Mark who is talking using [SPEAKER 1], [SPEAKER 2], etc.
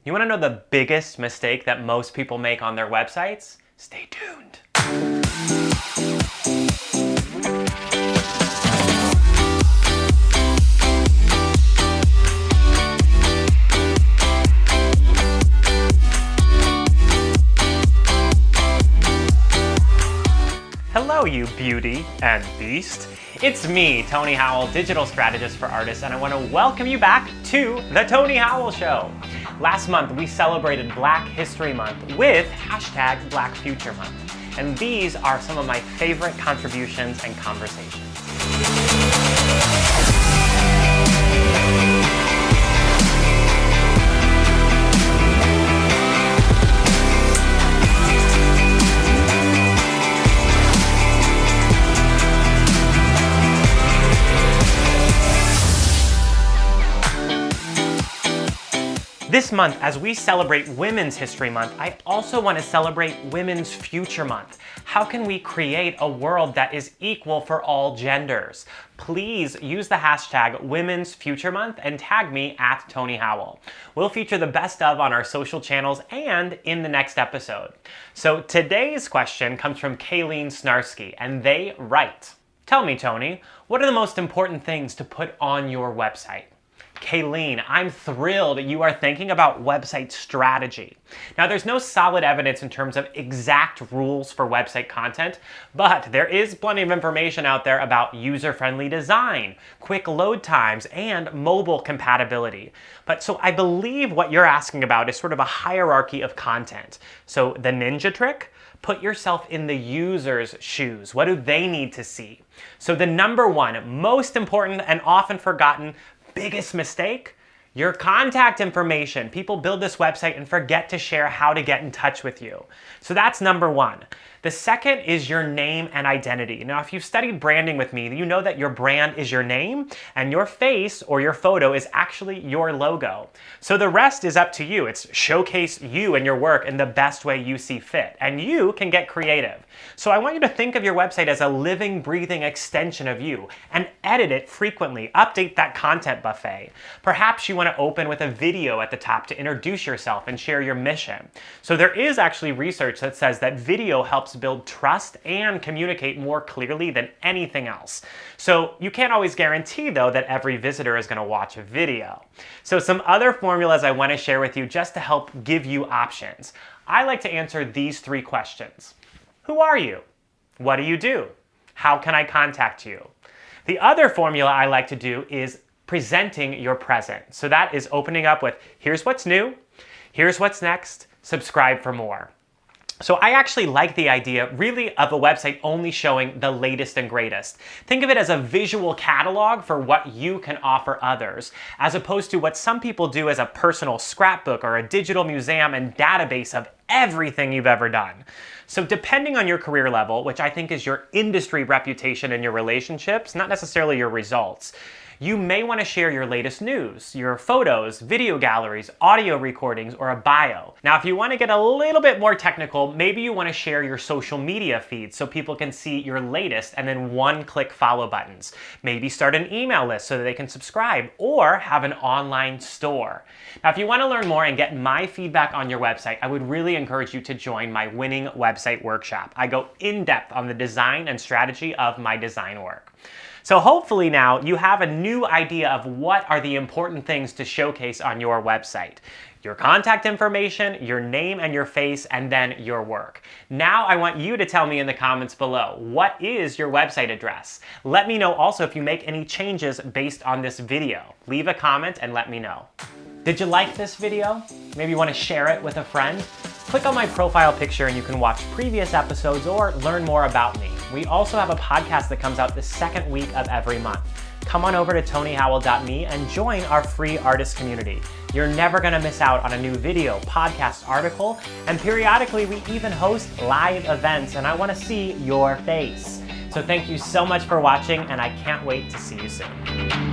[SPEAKER 1] You want to know the biggest mistake that most people make on their websites? Stay tuned. Hello, you beauty and beast. It's me, Tony Howell, digital strategist for artists, and I want to welcome you back to The Tony Howell Show. Last month, we celebrated Black History Month with #BlackFutureMonth, and these are some of my favorite contributions and conversations. This month, as we celebrate Women's History Month, I also want to celebrate Women's Future Month. How can we create a world that is equal for all genders? Please use the hashtag Women's Future Month and tag me at Tony Howell. We'll feature the best of on our social channels and in the next episode. So today's question comes from Kayleen Snarsky, and they write, "Tell me, Tony, what are the most important things to put on your website?" Kayleen, I'm thrilled you are thinking about website strategy. Now, there's no solid evidence in terms of exact rules for website content, but there is plenty of information out there about user-friendly design, quick load times, and mobile compatibility. So I believe what you're asking about is sort of a hierarchy of content. So the ninja trick? Put yourself in the user's shoes. What do they need to see? So the number one, most important and often forgotten, biggest mistake? Your contact information. People build this website and forget to share how to get in touch with you. So that's number one. The second is your name and identity. Now, if you've studied branding with me, you know that your brand is your name and your face or your photo is actually your logo. So the rest is up to you. It's showcase you and your work in the best way you see fit, and you can get creative. So I want you to think of your website as a living, breathing extension of you and edit it frequently. Update that content buffet. Perhaps you want to open with a video at the top to introduce yourself and share your mission. So there is actually research that says that video helps build trust and communicate more clearly than anything else. So you can't always guarantee, though, that every visitor is going to watch a video. So some other formulas I want to share with you just to help give you options. I like to answer these three questions. Who are you? What do you do? How can I contact you? The other formula I like to do is presenting your present. So that is opening up with, here's what's new, here's what's next, subscribe for more. So I actually like the idea really of a website only showing the latest and greatest. Think of it as a visual catalog for what you can offer others, as opposed to what some people do as a personal scrapbook or a digital museum and database of everything you've ever done. So depending on your career level, which I think is your industry reputation and your relationships, not necessarily your results, you may want to share your latest news, your photos, video galleries, audio recordings, or a bio. Now, if you want to get a little bit more technical, maybe you want to share your social media feed so people can see your latest and then one-click follow buttons. Maybe start an email list so that they can subscribe, or have an online store. Now, if you want to learn more and get my feedback on your website, I would really encourage you to join my Winning Website Workshop. I go in depth on the design and strategy of my design work. So hopefully now you have a new idea of what are the important things to showcase on your website. Your contact information, your name and your face, and then your work. Now I want you to tell me in the comments below, what is your website address? Let me know also if you make any changes based on this video. Leave a comment and let me know. Did you like this video? Maybe you want to share it with a friend? Click on my profile picture and you can watch previous episodes or learn more about me. We also have a podcast that comes out the second week of every month. Come on over to tonyhowell.me and join our free artist community. You're never going to miss out on a new video, podcast, article, and periodically we even host live events, and I want to see your face. So thank you so much for watching, and I can't wait to see you soon.